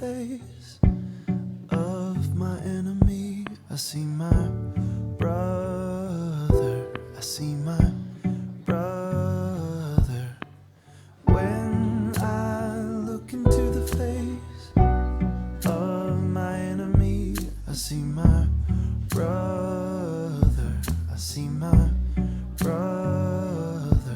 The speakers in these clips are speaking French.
face of my enemy. I see my brother. I see my brother. When I look into the face of my enemy, I see my brother. I see my brother.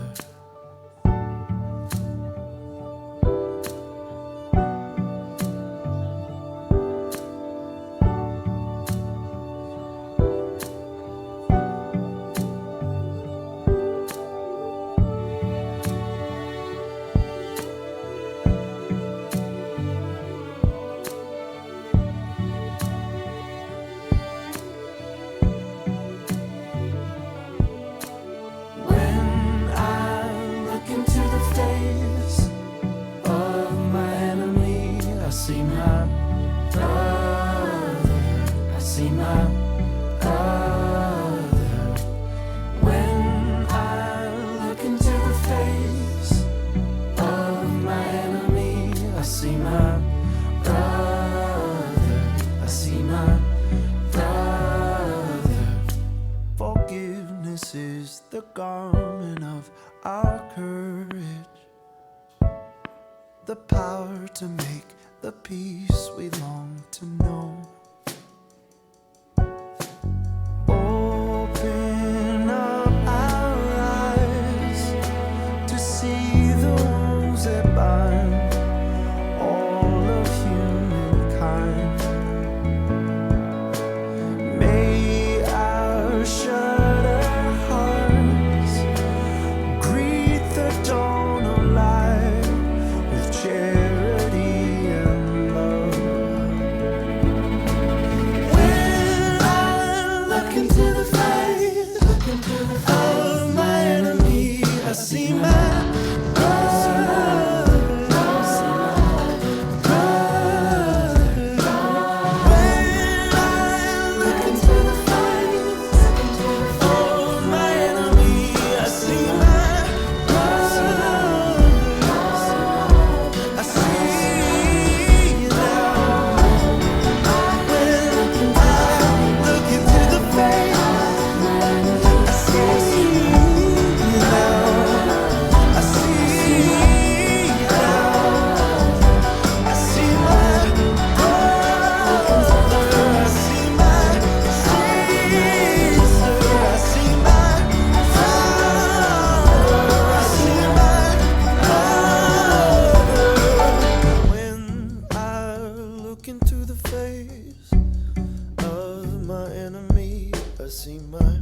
Forgiveness is the garment of our courage, the power to make the peace we long to know. Open up our eyes to see the wounds that bind all of humankind. May our shudder hearts greet the dawn of light with charity and love. When I look into the face of my enemy, I see my brother. When I look into the face of my enemy, I see my brother. I see now. When I look into the face, I see now. I see now. I see my brother. I see my sister. I see my father. I see my mother. When I look into the face of my enemy, I see my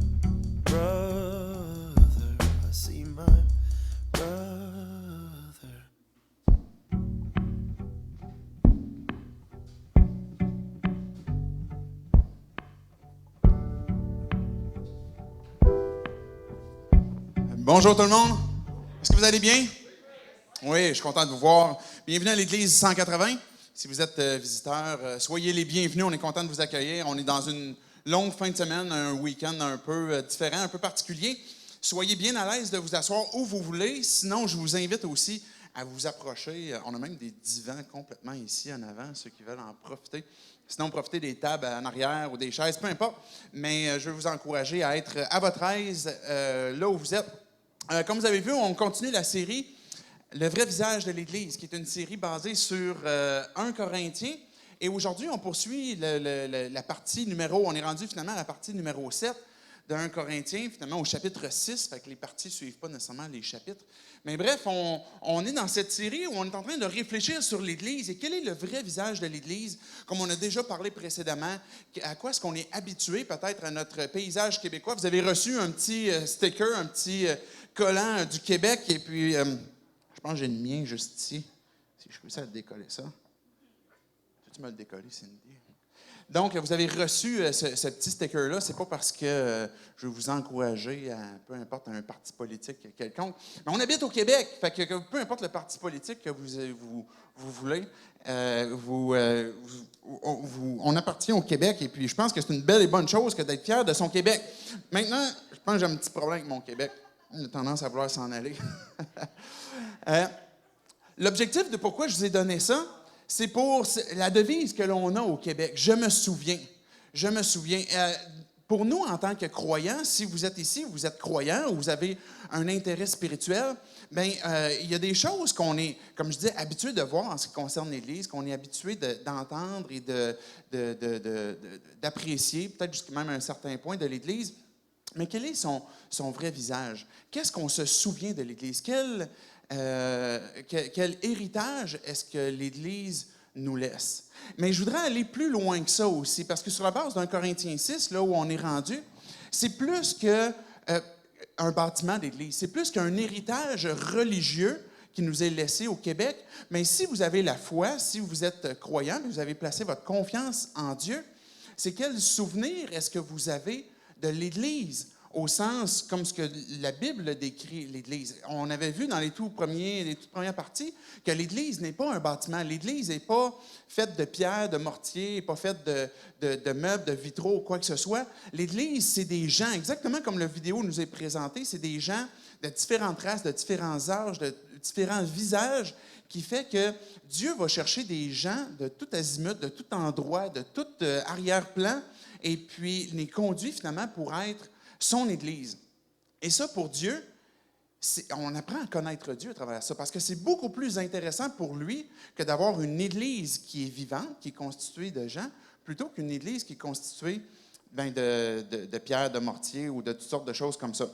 brother. I see my brother. Bonjour tout le monde. Est-ce que vous allez bien? Oui, je suis content de vous voir. Bienvenue à l'Église 180. Si vous êtes visiteur, soyez les bienvenus. On est content de vous accueillir. On est dans une longue fin de semaine, un week-end un peu différent, un peu particulier. Soyez bien à l'aise de vous asseoir où vous voulez. Sinon, je vous invite aussi à vous approcher. On a même des divans complètement ici en avant, ceux qui veulent en profiter. Sinon, profitez des tables en arrière ou des chaises, peu importe. Mais je veux vous encourager à être à votre aise là où vous êtes. Comme vous avez vu, on continue la série « Le vrai visage de l'Église », qui est une série basée sur 1 Corinthiens. Et aujourd'hui, on poursuit la partie numéro... On est rendu finalement à la partie numéro 7 de 1 Corinthiens, finalement au chapitre 6. Fait que les parties ne suivent pas nécessairement les chapitres. Mais bref, on est dans cette série où on est en train de réfléchir sur l'Église et quel est le vrai visage de l'Église, comme on a déjà parlé précédemment. À quoi est-ce qu'on est habitué peut-être à notre paysage québécois? Vous avez reçu un petit sticker, un petit collant du Québec. Et puis, je pense que j'ai le mien juste ici. Si je peux ça décoller ça. Peux-tu me le décoller, Cindy? Donc, vous avez reçu ce petit sticker-là. C'est pas parce que je veux vous encourager à, peu importe, un parti politique quelconque. Mais on habite au Québec. Fait que peu importe le parti politique que vous voulez, on appartient au Québec. Et puis, je pense que c'est une belle et bonne chose que d'être fier de son Québec. Maintenant, je pense que j'ai un petit problème avec mon Québec. On a tendance à vouloir s'en aller. L'objectif de pourquoi je vous ai donné ça, c'est pour la devise que l'on a au Québec. Je me souviens. Je me souviens. Pour nous, en tant que croyants, si vous êtes ici, vous êtes croyants ou vous avez un intérêt spirituel, bien, il y a des choses qu'on est, comme je disais, habitué de voir en ce qui concerne l'Église, qu'on est habitué d'entendre et d'apprécier, peut-être jusqu'à même à un certain point de l'Église. Mais quel est son vrai visage? Qu'est-ce qu'on se souvient de l'Église? Quel héritage est-ce que l'Église nous laisse? Mais je voudrais aller plus loin que ça aussi, parce que sur la base d'un Corinthiens 6, là où on est rendu, c'est plus que un bâtiment d'Église, c'est plus qu'un héritage religieux qui nous est laissé au Québec. Mais si vous avez la foi, si vous êtes croyant, vous avez placé votre confiance en Dieu, c'est quel souvenir est-ce que vous avez de l'Église, au sens comme ce que la Bible décrit l'Église. On avait vu dans les toutes premières parties que l'Église n'est pas un bâtiment. L'Église n'est pas faite de pierre, de mortier, n'est pas faite de meubles, de vitraux ou quoi que ce soit. L'Église, c'est des gens, exactement comme la vidéo nous est présentée, c'est des gens de différentes races, de différents âges, de différents visages, qui fait que Dieu va chercher des gens de tout azimut, de tout endroit, de tout arrière-plan, et puis les conduit finalement pour être son Église. Et ça, pour Dieu, on apprend à connaître Dieu à travers ça, parce que c'est beaucoup plus intéressant pour lui que d'avoir une Église qui est vivante, qui est constituée de gens, plutôt qu'une Église qui est constituée de pierres, de mortier ou de toutes sortes de choses comme ça.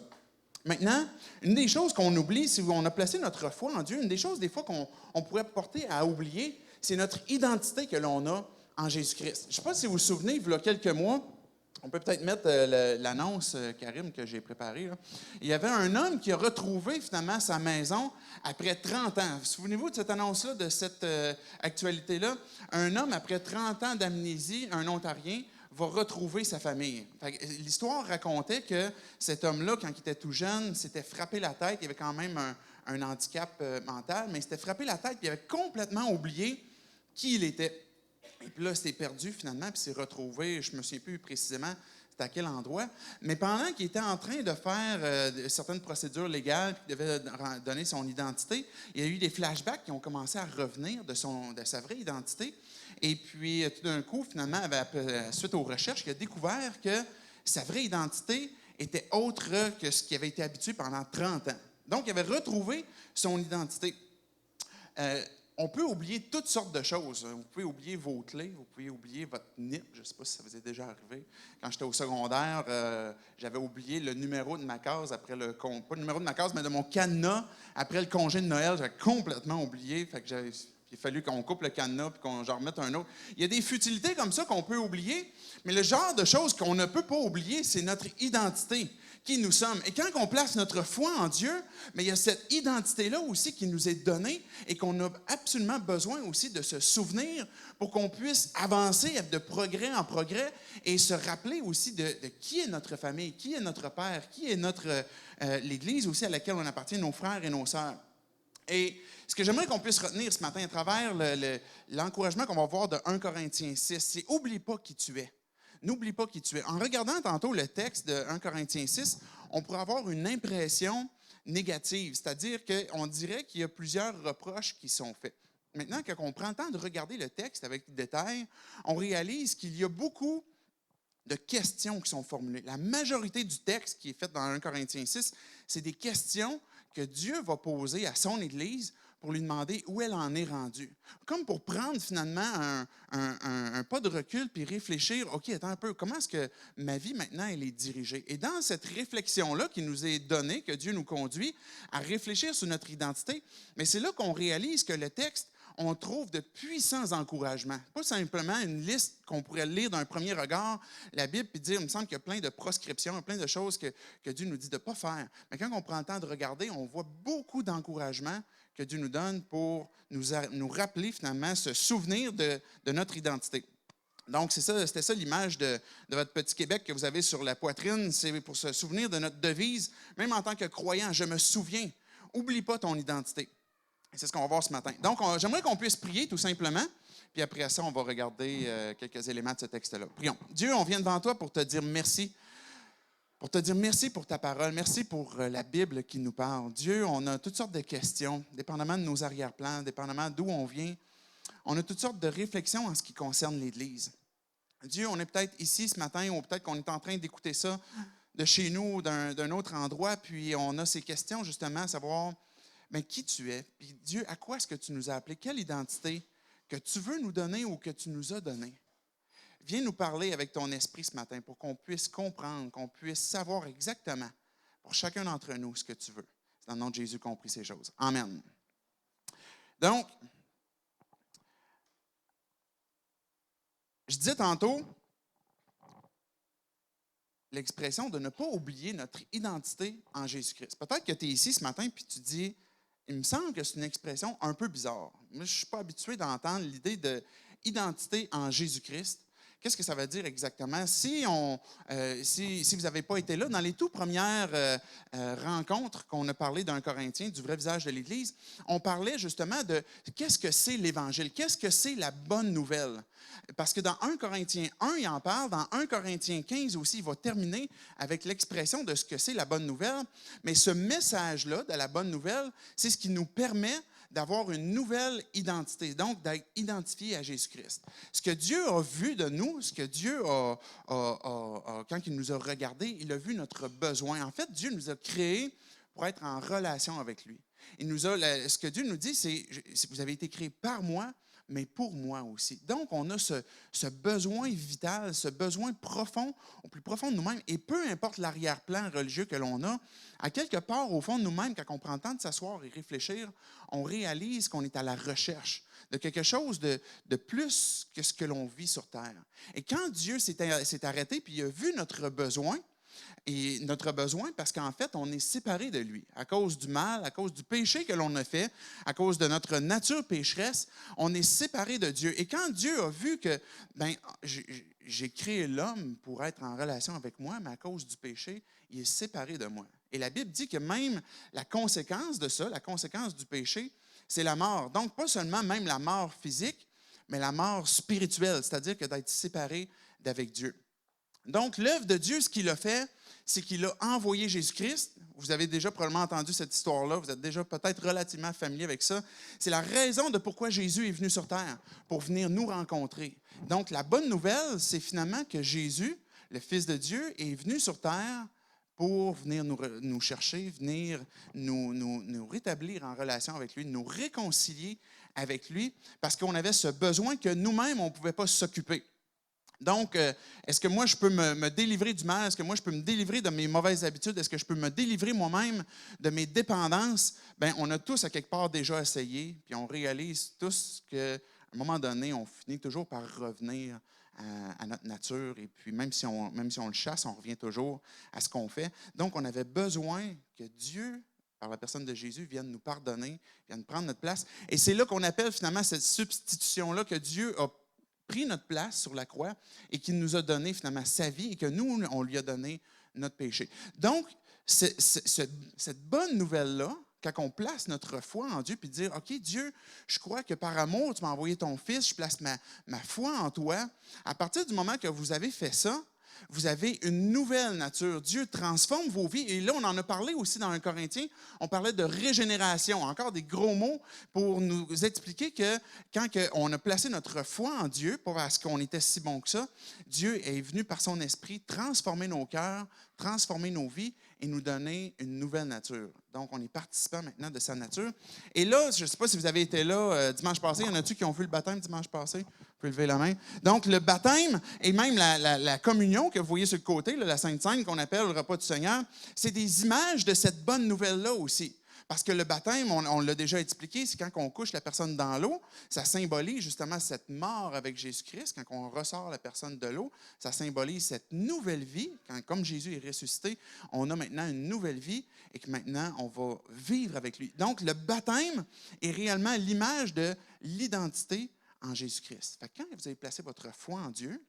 Maintenant, une des choses qu'on oublie, si on a placé notre foi en Dieu, une des choses des fois qu'on pourrait porter à oublier, c'est notre identité que l'on a en Jésus-Christ. Je ne sais pas si vous vous souvenez, il y a quelques mois, on peut peut-être mettre l'annonce, Karim, que j'ai préparée. Là. Il y avait un homme qui a retrouvé finalement sa maison après 30 ans. Souvenez-vous de cette annonce-là, de cette actualité-là? Un homme, après 30 ans d'amnésie, un Ontarien, va retrouver sa famille. L'histoire racontait que cet homme-là, quand il était tout jeune, s'était frappé la tête. Il avait quand même un handicap mental, mais il s'était frappé la tête et il avait complètement oublié qui il était. Et puis là, il s'est perdu finalement, puis s'est retrouvé, je ne me souviens plus précisément c'était à quel endroit, mais pendant qu'il était en train de faire certaines procédures légales, puis qu'il devait donner son identité, il y a eu des flashbacks qui ont commencé à revenir de sa vraie identité. Et puis, tout d'un coup, finalement, suite aux recherches, il a découvert que sa vraie identité était autre que ce qui avait été habitué pendant 30 ans. Donc, il avait retrouvé son identité. On peut oublier toutes sortes de choses. Vous pouvez oublier vos clés, vous pouvez oublier votre NIP. Je ne sais pas si ça vous est déjà arrivé. Quand j'étais au secondaire, j'avais oublié le numéro de ma case après pas le numéro de ma case, mais de mon cadenas après le congé de Noël. J'avais complètement oublié. Fait que il a fallu qu'on coupe le cadenas et qu'on en remette un autre. Il y a des futilités comme ça qu'on peut oublier, mais le genre de choses qu'on ne peut pas oublier, c'est notre identité, qui nous sommes. Et quand on place notre foi en Dieu, mais il y a cette identité-là aussi qui nous est donnée et qu'on a absolument besoin aussi de se souvenir pour qu'on puisse avancer de progrès en progrès et se rappeler aussi de qui est notre famille, qui est notre Père, qui est l'Église aussi à laquelle on appartient, nos frères et nos sœurs. Et ce que j'aimerais qu'on puisse retenir ce matin à travers l'encouragement qu'on va voir de 1 Corinthiens 6, c'est « Oublie pas qui tu es ». N'oublie pas qui tu es. En regardant tantôt le texte de 1 Corinthiens 6, on pourrait avoir une impression négative, c'est-à-dire qu'on dirait qu'il y a plusieurs reproches qui sont faits. Maintenant, quand on prend le temps de regarder le texte avec détail, on réalise qu'il y a beaucoup de questions qui sont formulées. La majorité du texte qui est fait dans 1 Corinthiens 6, c'est des questions que Dieu va poser à son Église pour lui demander où elle en est rendue. Comme pour prendre finalement un pas de recul puis réfléchir, OK, attends un peu, comment est-ce que ma vie maintenant, elle est dirigée? Et dans cette réflexion-là qui nous est donnée, que Dieu nous conduit à réfléchir sur notre identité, mais c'est là qu'on réalise que le texte, on trouve de puissants encouragements. Pas simplement une liste qu'on pourrait lire d'un premier regard, la Bible, puis dire, il me semble qu'il y a plein de proscriptions, plein de choses que Dieu nous dit de ne pas faire. Mais quand on prend le temps de regarder, on voit beaucoup d'encouragements que Dieu nous donne pour nous rappeler finalement, se souvenir de notre identité. Donc, c'était ça l'image de votre petit Québec que vous avez sur la poitrine. C'est pour se souvenir de notre devise, même en tant que croyant, je me souviens. Oublie pas ton identité. Et c'est ce qu'on va voir ce matin. Donc, j'aimerais qu'on puisse prier tout simplement. Puis après ça, on va regarder quelques éléments de ce texte-là. Prions. Dieu, on vient devant toi pour te dire merci. Pour te dire merci pour ta parole, merci pour la Bible qui nous parle. Dieu, on a toutes sortes de questions, dépendamment de nos arrière-plans, dépendamment d'où on vient. on a toutes sortes de réflexions en ce qui concerne l'Église. Dieu, on est peut-être ici ce matin, ou peut-être qu'on est en train d'écouter ça de chez nous ou d'un autre endroit, puis on a ces questions justement à savoir, mais qui tu es? Puis Dieu, à quoi est-ce que tu nous as appelés? Quelle identité que tu veux nous donner ou que tu nous as donnée? Viens nous parler avec ton esprit ce matin pour qu'on puisse comprendre, qu'on puisse savoir exactement pour chacun d'entre nous ce que tu veux. C'est dans le nom de Jésus qu'on prie ces choses. Amen. Donc, je disais tantôt l'expression de ne pas oublier notre identité en Jésus-Christ. Peut-être que tu es ici ce matin et tu te dis, il me semble que c'est une expression un peu bizarre. Moi, je ne suis pas habitué d'entendre l'idée d'identité en Jésus-Christ. Qu'est-ce que ça veut dire exactement? Si vous n'avez pas été là, dans les toutes premières rencontres qu'on a parlé d'un Corinthien, du vrai visage de l'Église, on parlait justement de qu'est-ce que c'est l'Évangile, qu'est-ce que c'est la bonne nouvelle. Parce que dans 1 Corinthiens 1, il en parle, dans 1 Corinthiens 15 aussi, il va terminer avec l'expression de ce que c'est la bonne nouvelle. Mais ce message-là de la bonne nouvelle, c'est ce qui nous permet d'avoir une nouvelle identité, donc d'être identifié à Jésus-Christ. Ce que Dieu a vu de nous, ce que Dieu quand il nous a regardés, il a vu notre besoin. En fait, Dieu nous a créés pour être en relation avec lui. Ce que Dieu nous dit, c'est « Vous avez été créés par moi, mais pour moi aussi. » Donc, on a ce besoin vital, ce besoin profond, au plus profond de nous-mêmes, et peu importe l'arrière-plan religieux que l'on a, à quelque part, au fond de nous-mêmes, quand on prend le temps de s'asseoir et réfléchir, on réalise qu'on est à la recherche de quelque chose de plus que ce que l'on vit sur Terre. Et quand Dieu s'est arrêté puis il a vu notre besoin, parce qu'en fait, on est séparé de lui. À cause du mal, à cause du péché que l'on a fait, à cause de notre nature pécheresse, on est séparé de Dieu. Et quand Dieu a vu que j'ai créé l'homme pour être en relation avec moi, mais à cause du péché, il est séparé de moi. Et la Bible dit que même la conséquence de ça, la conséquence du péché, c'est la mort. Donc, pas seulement même la mort physique, mais la mort spirituelle, c'est-à-dire que d'être séparé d'avec Dieu. Donc, l'œuvre de Dieu, ce qu'il a fait, c'est qu'il a envoyé Jésus-Christ. Vous avez déjà probablement entendu cette histoire-là. Vous êtes déjà peut-être relativement familier avec ça. C'est la raison de pourquoi Jésus est venu sur terre, pour venir nous rencontrer. Donc, la bonne nouvelle, c'est finalement que Jésus, le Fils de Dieu, est venu sur terre pour venir nous chercher, venir nous rétablir en relation avec lui, nous réconcilier avec lui, parce qu'on avait ce besoin que nous-mêmes, on ne pouvait pas s'occuper. Donc, est-ce que moi, je peux me délivrer du mal? Est-ce que moi, je peux me délivrer de mes mauvaises habitudes? Est-ce que je peux me délivrer moi-même de mes dépendances? Bien, on a tous, à quelque part, déjà essayé, puis on réalise tous qu'à un moment donné, on finit toujours par revenir à notre nature, et puis même si on le chasse, on revient toujours à ce qu'on fait. Donc, on avait besoin que Dieu, par la personne de Jésus, vienne nous pardonner, vienne prendre notre place. Et c'est là qu'on appelle finalement cette substitution-là que Dieu a pris notre place sur la croix et qu'il nous a donné finalement sa vie et que nous, on lui a donné notre péché. Donc, cette bonne nouvelle-là, quand on place notre foi en Dieu puis dire, OK, Dieu, je crois que par amour, tu m'as envoyé ton Fils, je place ma foi en toi. À partir du moment que vous avez fait ça, vous avez une nouvelle nature. Dieu transforme vos vies. Et là, on en a parlé aussi dans 1 Corinthiens. On parlait de régénération. Encore des gros mots pour nous expliquer que quand on a placé notre foi en Dieu, pas parce qu'on était si bon que ça, Dieu est venu par son esprit transformer nos cœurs, transformer nos vies et nous donner une nouvelle nature. Donc, on est participant maintenant de sa nature. Et là, je ne sais pas si vous avez été là dimanche passé. Y en a-tu qui ont vu le baptême dimanche passé? Vous pouvez lever la main. Donc, le baptême et même la communion que vous voyez sur le côté, là, la Sainte Seine qu'on appelle le repas du Seigneur, c'est des images de cette bonne nouvelle-là aussi. Parce que le baptême, on l'a déjà expliqué, c'est quand on couche la personne dans l'eau, ça symbolise justement cette mort avec Jésus-Christ. Quand on ressort la personne de l'eau, ça symbolise cette nouvelle vie. Comme Jésus est ressuscité, on a maintenant une nouvelle vie et que maintenant, on va vivre avec lui. Donc, le baptême est réellement l'image de l'identité en Jésus-Christ. Fait que quand vous avez placé votre foi en Dieu,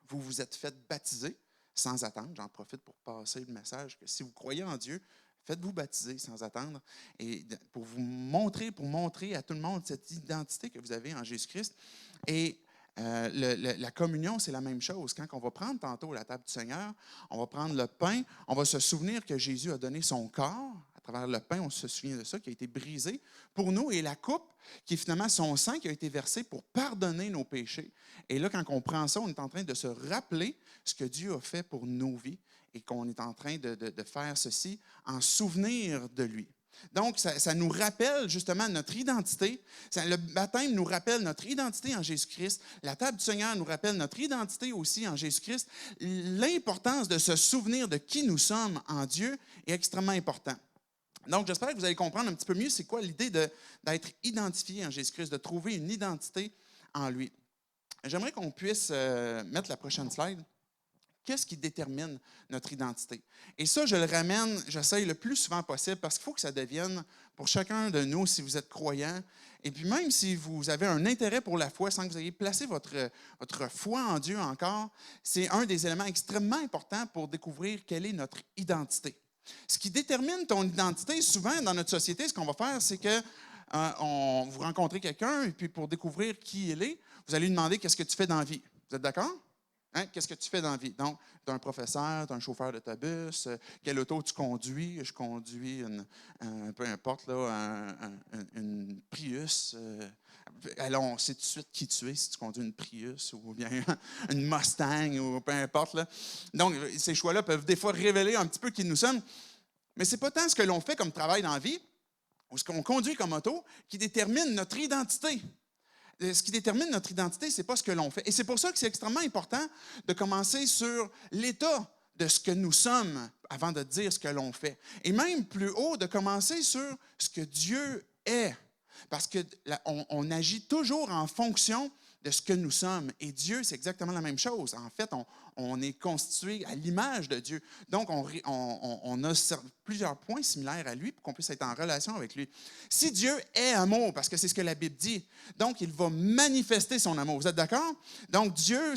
vous vous êtes fait baptiser sans attendre. J'en profite pour passer le message que si vous croyez en Dieu, faites-vous baptiser sans attendre et pour montrer à tout le monde cette identité que vous avez en Jésus-Christ. Et la communion, c'est la même chose. Quand on va prendre tantôt la table du Seigneur, on va prendre le pain, on va se souvenir que Jésus a donné son corps à travers le pain, on se souvient de ça, qui a été brisé pour nous, et la coupe, qui est finalement son sang qui a été versé pour pardonner nos péchés. Et là, quand on prend ça, on est en train de se rappeler ce que Dieu a fait pour nos vies et qu'on est en train de faire ceci en souvenir de lui. Donc, ça nous rappelle justement notre identité. Le baptême nous rappelle notre identité en Jésus-Christ. La table du Seigneur nous rappelle notre identité aussi en Jésus-Christ. L'importance de se souvenir de qui nous sommes en Dieu est extrêmement important. Donc, j'espère que vous allez comprendre un petit peu mieux c'est quoi l'idée d'être identifié en Jésus-Christ, de trouver une identité en lui. J'aimerais qu'on puisse mettre la prochaine slide. Qu'est-ce qui détermine notre identité? Et ça, je le ramène, j'essaye le plus souvent possible parce qu'il faut que ça devienne pour chacun de nous, si vous êtes croyant, et puis même si vous avez un intérêt pour la foi sans que vous ayez placé votre foi en Dieu encore, c'est un des éléments extrêmement importants pour découvrir quelle est notre identité. Ce qui détermine ton identité, souvent dans notre société, ce qu'on va faire, c'est que vous rencontrez quelqu'un et puis pour découvrir qui il est, vous allez lui demander qu'est-ce que tu fais dans la vie. Vous êtes d'accord? Hein? Qu'est-ce que tu fais dans la vie? Donc, tu es un professeur, tu es un chauffeur d'autobus, quelle auto tu conduis? Je conduis peu importe, là, une Prius. Alors, on sait tout de suite qui tu es si tu conduis une Prius ou bien une Mustang ou peu importe. Là. Donc, ces choix-là peuvent des fois révéler un petit peu qui nous sommes. Mais ce n'est pas tant ce que l'on fait comme travail dans la vie ou ce qu'on conduit comme auto qui détermine notre identité. Ce qui détermine notre identité, ce n'est pas ce que l'on fait. Et c'est pour ça que c'est extrêmement important de commencer sur l'état de ce que nous sommes avant de dire ce que l'on fait. Et même plus haut, de commencer sur ce que Dieu est. Parce qu'on agit toujours en fonction de ce que nous sommes. Et Dieu, c'est exactement la même chose. En fait, on est constitué à l'image de Dieu. Donc, on a plusieurs points similaires à lui pour qu'on puisse être en relation avec lui. Si Dieu est amour, parce que c'est ce que la Bible dit, donc il va manifester son amour. Vous êtes d'accord? Donc, Dieu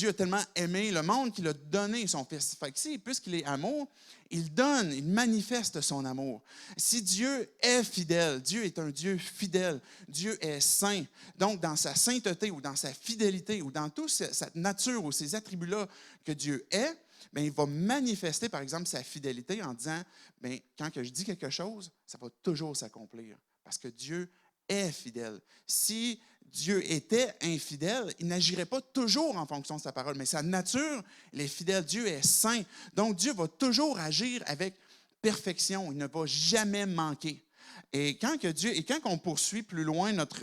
a tellement aimé le monde qu'il a donné son Fils. Fait que puisqu'il est amour, il donne, il manifeste son amour. Si Dieu est fidèle, Dieu est un Dieu fidèle, Dieu est saint. Donc, dans sa sainteté ou dans sa fidélité ou dans toute sa nature ou ses attributs-là que Dieu est, bien, il va manifester, par exemple, sa fidélité en disant, bien, quand que je dis quelque chose, ça va toujours s'accomplir parce que Dieu est fidèle. Si Dieu était infidèle, il n'agirait pas toujours en fonction de sa parole, mais sa nature, il est fidèle. Dieu est saint. Donc, Dieu va toujours agir avec perfection. Il ne va jamais manquer. Et quand on poursuit plus loin notre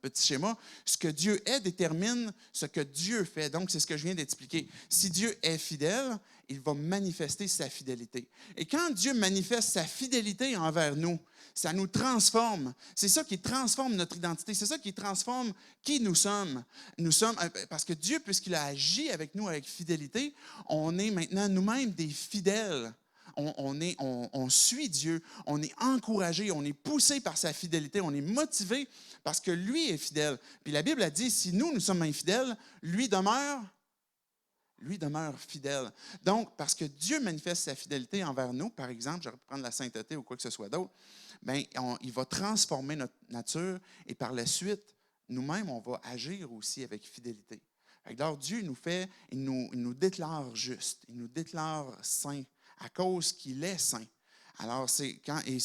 petit schéma, ce que Dieu est détermine ce que Dieu fait. Donc, c'est ce que je viens d'expliquer. Si Dieu est fidèle, il va manifester sa fidélité. Et quand Dieu manifeste sa fidélité envers nous, ça nous transforme. C'est ça qui transforme notre identité. C'est ça qui transforme qui nous sommes. Nous sommes, parce que Dieu, puisqu'il a agi avec nous avec fidélité, on est maintenant nous-mêmes des fidèles. On suit Dieu, on est encouragé, on est poussé par sa fidélité, on est motivé parce que lui est fidèle. Puis la Bible a dit, si nous sommes infidèles, lui demeure fidèle. Donc, parce que Dieu manifeste sa fidélité envers nous, par exemple, j'aurais pu prendre la sainteté ou quoi que ce soit d'autre, bien, il va transformer notre nature et par la suite, nous-mêmes, on va agir aussi avec fidélité. Alors, Dieu il nous déclare juste, il nous déclare saints à cause qu'il est saint. Alors, c'est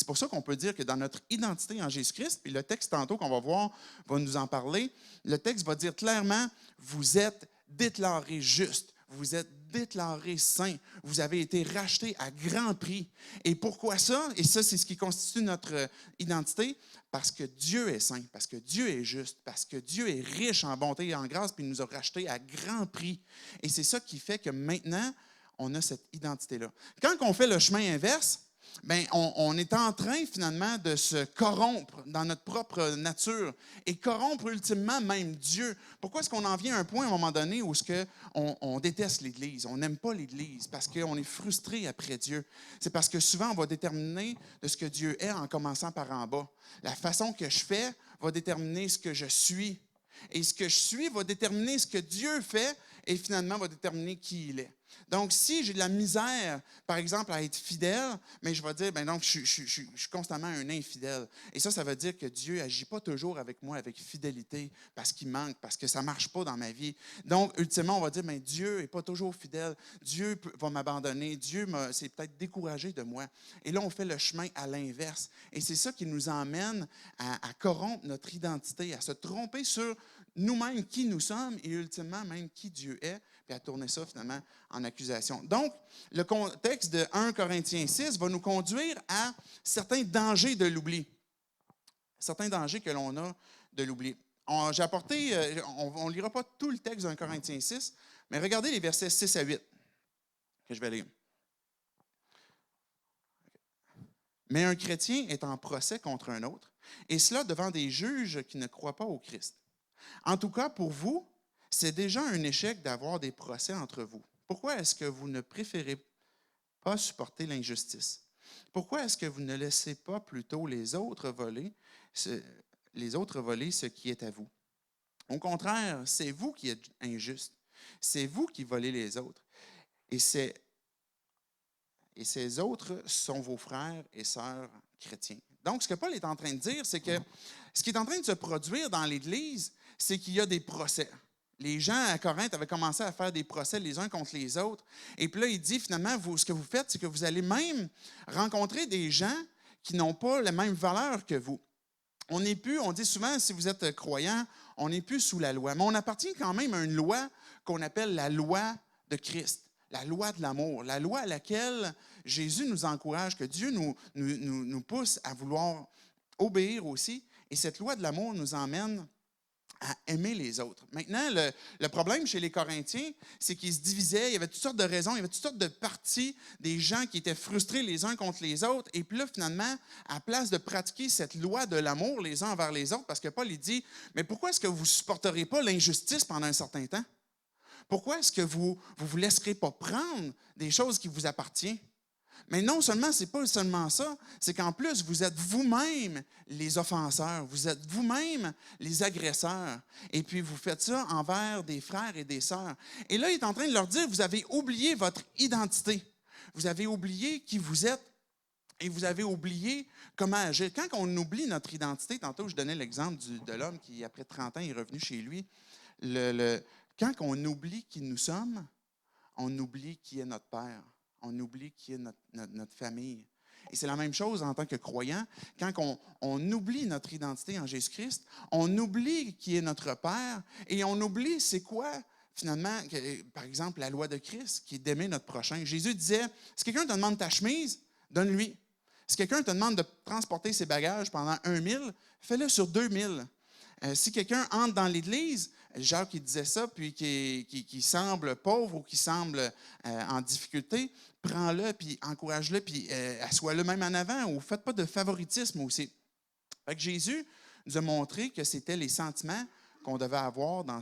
pour ça qu'on peut dire que dans notre identité en Jésus-Christ, puis le texte tantôt qu'on va voir va nous en parler, le texte va dire clairement, vous êtes déclarés justes, vous êtes déclarés saints, vous avez été rachetés à grand prix. Et pourquoi ça? Et ça, c'est ce qui constitue notre identité, parce que Dieu est saint, parce que Dieu est juste, parce que Dieu est riche en bonté et en grâce, puis il nous a rachetés à grand prix. Et c'est ça qui fait que maintenant, on a cette identité-là. Quand on fait le chemin inverse, bien, on est en train finalement de se corrompre dans notre propre nature et corrompre ultimement même Dieu. Pourquoi est-ce qu'on en vient à un point à un moment donné où on déteste l'Église, on n'aime pas l'Église parce qu'on est frustré après Dieu? C'est parce que souvent on va déterminer de ce que Dieu est en commençant par en bas. La façon que je fais va déterminer ce que je suis. Et ce que je suis va déterminer ce que Dieu fait et finalement va déterminer qui il est. Donc, si j'ai de la misère, par exemple, à être fidèle, mais je vais dire, ben donc, je suis constamment un infidèle. Et ça veut dire que Dieu n'agit pas toujours avec moi avec fidélité parce qu'il manque, parce que ça ne marche pas dans ma vie. Donc, ultimement, on va dire, ben Dieu n'est pas toujours fidèle. Dieu va m'abandonner. Dieu s'est peut-être découragé de moi. Et là, on fait le chemin à l'inverse. Et c'est ça qui nous emmène à corrompre notre identité, à se tromper sur nous-mêmes qui nous sommes et ultimement même qui Dieu est, puis à tourner ça finalement en accusation. Donc, le contexte de 1 Corinthiens 6 va nous conduire à certains dangers de l'oubli. Certains dangers que l'on a de l'oubli. J'ai apporté, on ne lira pas tout le texte de 1 Corinthiens 6, mais regardez les versets 6 à 8 que je vais lire. Mais un chrétien est en procès contre un autre, et cela devant des juges qui ne croient pas au Christ. En tout cas, pour vous, c'est déjà un échec d'avoir des procès entre vous. Pourquoi est-ce que vous ne préférez pas supporter l'injustice? Pourquoi est-ce que vous ne laissez pas plutôt les autres voler ce qui est à vous? Au contraire, c'est vous qui êtes injuste. C'est vous qui volez les autres. Et ces autres sont vos frères et sœurs chrétiens. Donc, ce que Paul est en train de dire, c'est que ce qui est en train de se produire dans l'Église, c'est qu'il y a des procès. Les gens à Corinthe avaient commencé à faire des procès les uns contre les autres. Et puis là, il dit finalement, ce que vous faites, c'est que vous allez même rencontrer des gens qui n'ont pas la même valeur que vous. On dit souvent, si vous êtes croyant, on n'est plus sous la loi. Mais on appartient quand même à une loi qu'on appelle la loi de Christ, la loi de l'amour, la loi à laquelle Jésus nous encourage, que Dieu nous pousse à vouloir obéir aussi. Et cette loi de l'amour nous emmène à aimer les autres. Maintenant, le problème chez les Corinthiens, c'est qu'ils se divisaient, il y avait toutes sortes de raisons, il y avait toutes sortes de partis, des gens qui étaient frustrés les uns contre les autres. Et puis là, finalement, à place de pratiquer cette loi de l'amour les uns envers les autres, parce que Paul, il dit, mais pourquoi est-ce que vous ne supporterez pas l'injustice pendant un certain temps? Pourquoi est-ce que vous ne vous laisserez pas prendre des choses qui vous appartiennent? Mais non seulement, ce n'est pas seulement ça, c'est qu'en plus, vous êtes vous-même les offenseurs, vous êtes vous-même les agresseurs, et puis vous faites ça envers des frères et des sœurs. Et là, il est en train de leur dire, vous avez oublié votre identité, vous avez oublié qui vous êtes, et vous avez oublié comment agir. Quand on oublie notre identité, tantôt je donnais l'exemple de l'homme qui, après 30 ans, est revenu chez lui, quand on oublie qui nous sommes, on oublie qui est notre Père. On oublie qui est notre famille. Et c'est la même chose en tant que croyant. Quand on oublie notre identité en Jésus-Christ, on oublie qui est notre Père et on oublie c'est quoi, finalement, par exemple, la loi de Christ, qui est d'aimer notre prochain. Jésus disait, si quelqu'un te demande ta chemise, donne-lui. Si quelqu'un te demande de transporter ses bagages pendant 1000, fais-le sur 2000. Si quelqu'un entre dans l'Église, Jacques qui disait ça, puis qui semble pauvre ou qui semble en difficulté, prends-le, puis encourage-le, puis assois-le même en avant, ou faites pas de favoritisme aussi. Fait que Jésus nous a montré que c'était les sentiments qu'on devait avoir dans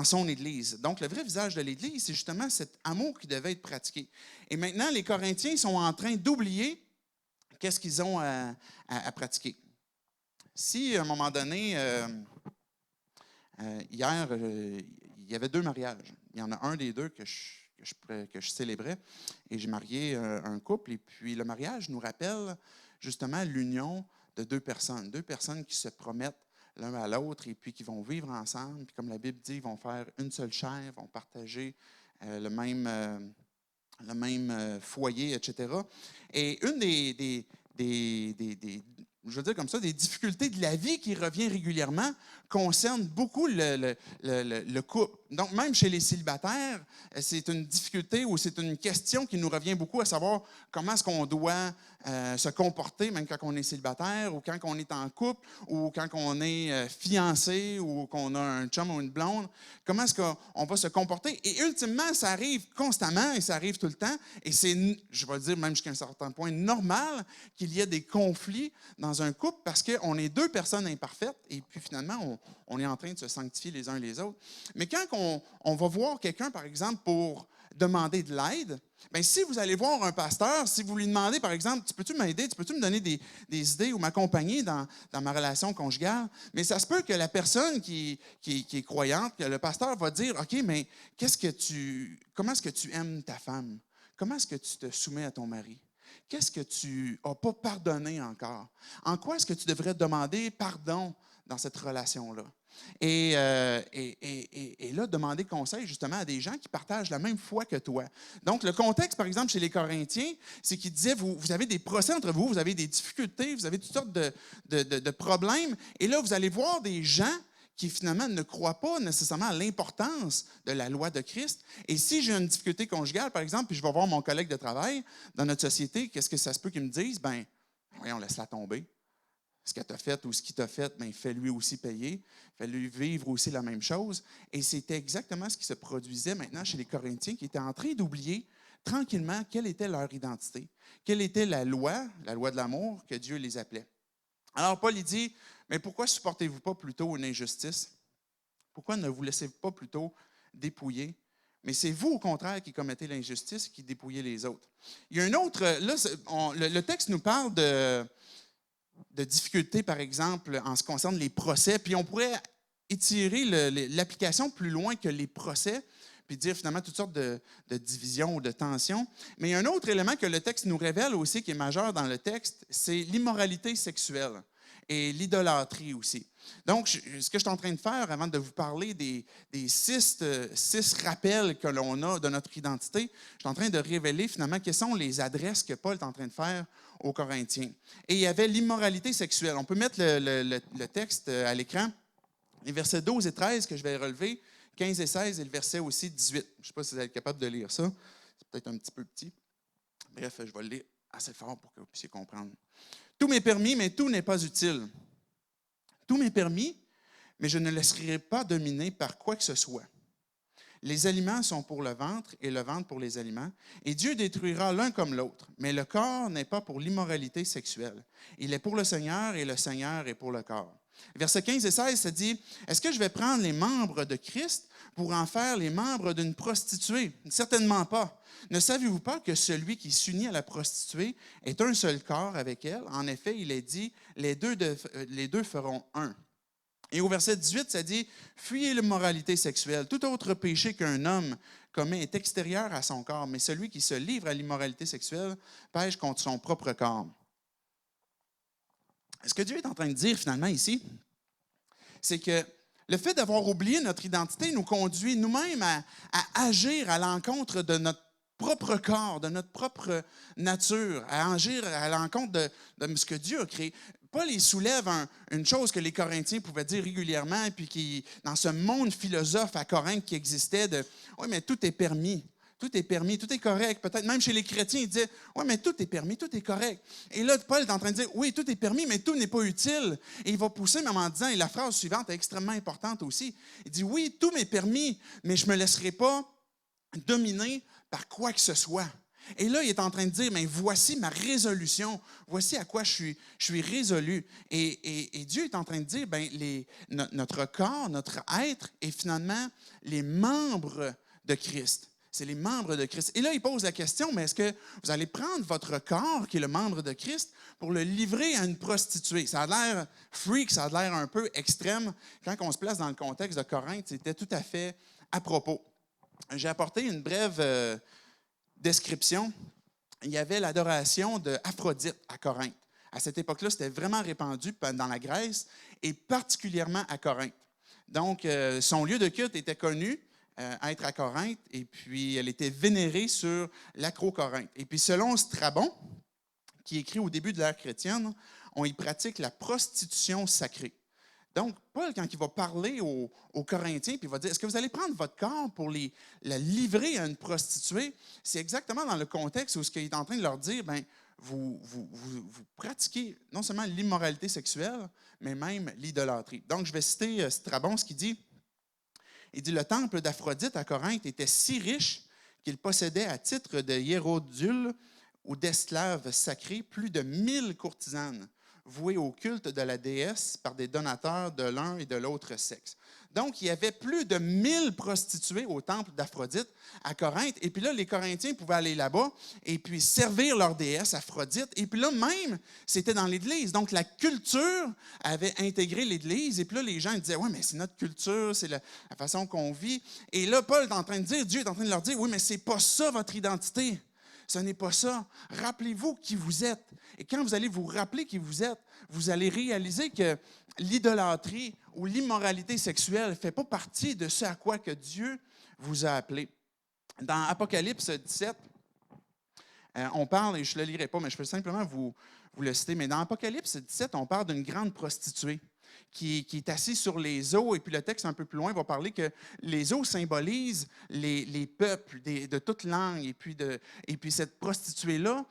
son Église. Donc, le vrai visage de l'Église, c'est justement cet amour qui devait être pratiqué. Et maintenant, les Corinthiens sont en train d'oublier qu'est-ce qu'ils ont à pratiquer. Si, à un moment donné, hier, il y avait 2 mariages. Il y en a un des 2 que je célébrais et j'ai marié un couple. Et puis, le mariage nous rappelle justement l'union de 2 personnes qui se promettent l'un à l'autre et puis qui vont vivre ensemble. Puis, comme la Bible dit, ils vont faire une seule chair, vont partager le même foyer, etc. Et une je veux dire comme ça, des difficultés de la vie qui revient régulièrement concernent beaucoup le couple. Donc, même chez les célibataires, c'est une difficulté ou c'est une question qui nous revient beaucoup à savoir comment est-ce qu'on doit se comporter, même quand on est célibataire ou quand on est en couple ou quand on est fiancé ou qu'on a un chum ou une blonde. Comment est-ce qu'on va se comporter? Et ultimement, ça arrive constamment et ça arrive tout le temps. Et c'est, je vais le dire même jusqu'à un certain point, normal qu'il y ait des conflits dans un couple parce qu'on est 2 personnes imparfaites et puis finalement, on est en train de se sanctifier les uns les autres. Mais quand on va voir quelqu'un, par exemple, pour demander de l'aide, bien, si vous allez voir un pasteur, si vous lui demandez, par exemple, tu peux-tu m'aider, tu peux-tu me donner des idées ou m'accompagner dans ma relation conjugale, mais ça se peut que la personne qui est croyante, que le pasteur va dire, OK, mais comment est-ce que tu aimes ta femme? Comment est-ce que tu te soumets à ton mari? Qu'est-ce que tu n'as pas pardonné encore? En quoi est-ce que tu devrais demander pardon dans cette relation-là? Et là, demander conseil justement à des gens qui partagent la même foi que toi. Donc, le contexte, par exemple, chez les Corinthiens, c'est qu'ils disaient, vous avez des procès entre vous, vous avez des difficultés, vous avez toutes sortes de problèmes. Et là, vous allez voir des gens qui finalement ne croient pas nécessairement à l'importance de la loi de Christ. Et si j'ai une difficulté conjugale, par exemple, puis je vais voir mon collègue de travail dans notre société, qu'est-ce que ça se peut qu'ils me disent? Bien, voyons, laisse-la tomber. Ce qu'elle t'a fait ou ce qu'il t'a fait, bien, fais-lui aussi payer, fais-lui vivre aussi la même chose. Et c'était exactement ce qui se produisait maintenant chez les Corinthiens qui étaient en train d'oublier tranquillement quelle était leur identité, quelle était la loi de l'amour que Dieu les appelait. Alors Paul il dit, mais pourquoi ne supportez-vous pas plutôt une injustice? Pourquoi ne vous laissez pas plutôt dépouiller? Mais c'est vous, au contraire, qui commettez l'injustice et qui dépouillez les autres. Il y a un autre, là, le texte nous parle de difficultés, par exemple, en ce qui concerne les procès. Puis on pourrait étirer l'application plus loin que les procès, puis dire finalement toutes sortes de divisions ou de tensions. Mais il y a un autre élément que le texte nous révèle aussi, qui est majeur dans le texte, c'est l'immoralité sexuelle et l'idolâtrie aussi. Donc, ce que je suis en train de faire avant de vous parler des 6 rappels que l'on a de notre identité, je suis en train de révéler finalement quelles sont les adresses que Paul est en train de faire aux Corinthiens. Et il y avait l'immoralité sexuelle. On peut mettre le texte à l'écran. Les versets 12 et 13 que je vais relever, 15 et 16 et le verset aussi 18. Je ne sais pas si vous êtes capable de lire ça. C'est peut-être un petit peu petit. Bref, je vais le lire assez fort pour que vous puissiez comprendre. Tout m'est permis, mais tout n'est pas utile. Tout m'est permis, mais je ne laisserai pas dominer par quoi que ce soit. Les aliments sont pour le ventre et le ventre pour les aliments, et Dieu détruira l'un comme l'autre. Mais le corps n'est pas pour l'immoralité sexuelle. Il est pour le Seigneur et le Seigneur est pour le corps. Versets 15 et 16, ça dit, « Est-ce que je vais prendre les membres de Christ pour en faire les membres d'une prostituée? Certainement pas. Ne savez-vous pas que celui qui s'unit à la prostituée est un seul corps avec elle? En effet, il est dit, les deux feront un. » Et au verset 18, ça dit, « Fuyez l'immoralité sexuelle. Tout autre péché qu'un homme commet est extérieur à son corps, mais celui qui se livre à l'immoralité sexuelle pêche contre son propre corps. » Ce que Dieu est en train de dire finalement ici, c'est que le fait d'avoir oublié notre identité nous conduit nous-mêmes à agir à l'encontre de notre propre corps, de notre propre nature, à agir à l'encontre de ce que Dieu a créé. Paul il soulève une chose que les Corinthiens pouvaient dire régulièrement, puis qui, dans ce monde philosophe à Corinthe qui existait, de « Oui, mais tout est permis. Tout est permis, tout est correct. » Peut-être même chez les chrétiens, ils disaient « Oui, mais tout est permis, tout est correct. » Et là, Paul est en train de dire « Oui, tout est permis, mais tout n'est pas utile. » Et il va pousser même en disant, et la phrase suivante est extrêmement importante aussi, il dit « Oui, tout m'est permis, mais je ne me laisserai pas dominer par quoi que ce soit. » Et là, il est en train de dire, mais voici ma résolution, voici à quoi je suis résolu. Et Dieu est en train de dire, ben, notre corps, notre être est finalement les membres de Christ. C'est les membres de Christ. Et là, il pose la question, mais est-ce que vous allez prendre votre corps, qui est le membre de Christ, pour le livrer à une prostituée? Ça a l'air freak, ça a l'air un peu extrême. Quand on se place dans le contexte de Corinthe, c'était tout à fait à propos. J'ai apporté une brève description. Il y avait l'adoration d'Aphrodite à Corinthe. À cette époque-là, c'était vraiment répandu dans la Grèce et particulièrement à Corinthe. Donc, son lieu de culte était connu, être à Corinthe, et puis elle était vénérée sur l'Acro-Corinthe. Et puis, selon Strabon, qui écrit au début de l'ère chrétienne, on y pratique la prostitution sacrée. Donc, Paul, quand il va parler aux Corinthiens, puis il va dire, est-ce que vous allez prendre votre corps pour la livrer à une prostituée? C'est exactement dans le contexte où ce qu'il est en train de leur dire, bien, vous pratiquez non seulement l'immoralité sexuelle, mais même l'idolâtrie. Donc, je vais citer Strabon, ce qu'il dit. Il dit, le temple d'Aphrodite à Corinthe était si riche qu'il possédait à titre de hiérodule ou d'esclaves sacrés plus de 1000 courtisanes. voués au culte de la déesse par des donateurs de l'un et de l'autre sexe. Donc, il y avait plus de 1000 prostituées au temple d'Aphrodite à Corinthe. Et puis là, les Corinthiens pouvaient aller là-bas et puis servir leur déesse Aphrodite. Et puis là, même, c'était dans l'Église. Donc, la culture avait intégré l'Église. Et puis là, les gens disaient, oui, mais c'est notre culture, c'est la façon qu'on vit. Et là, Paul est en train de dire, Dieu est en train de leur dire, oui, mais c'est pas ça votre identité. Ce n'est pas ça. Rappelez-vous qui vous êtes. Et quand vous allez vous rappeler qui vous êtes, vous allez réaliser que l'idolâtrie ou l'immoralité sexuelle ne fait pas partie de ce à quoi que Dieu vous a appelé. Dans Apocalypse 17, on parle, et je ne le lirai pas, mais je peux simplement vous le citer, mais dans Apocalypse 17, on parle d'une grande prostituée qui est assise sur les eaux, et puis le texte un peu plus loin va parler que les eaux symbolisent les peuples de toute langue, et puis cette prostituée-là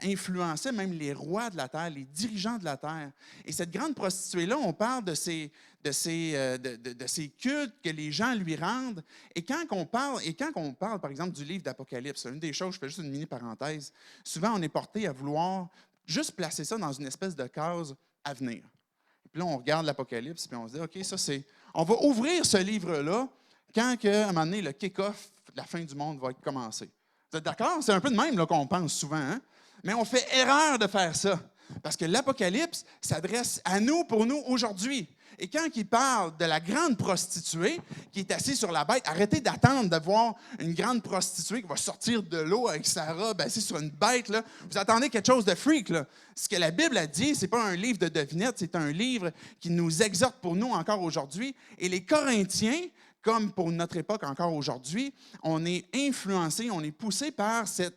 influençait même les rois de la terre, les dirigeants de la terre. Et cette grande prostituée-là, on parle de ces cultes que les gens lui rendent. Et quand on parle, par exemple, du livre d'Apocalypse, une des choses, je fais juste une mini-parenthèse, souvent on est porté à vouloir juste placer ça dans une espèce de case à venir. Puis là, on regarde l'Apocalypse, puis on se dit, OK, ça c'est... On va ouvrir ce livre-là quand, à un moment donné, le kick-off de la fin du monde va être commencé. Vous êtes d'accord? C'est un peu de même là, qu'on pense souvent, hein? Mais on fait erreur de faire ça. Parce que l'Apocalypse s'adresse à nous, pour nous, aujourd'hui. Et quand il parle de la grande prostituée qui est assise sur la bête, arrêtez d'attendre de voir une grande prostituée qui va sortir de l'eau avec sa robe assise sur une bête. Là. Vous attendez quelque chose de freak. Là. Ce que la Bible a dit, ce n'est pas un livre de devinettes, c'est un livre qui nous exhorte pour nous encore aujourd'hui. Et les Corinthiens, comme pour notre époque encore aujourd'hui, on est influencé, on est poussé par cet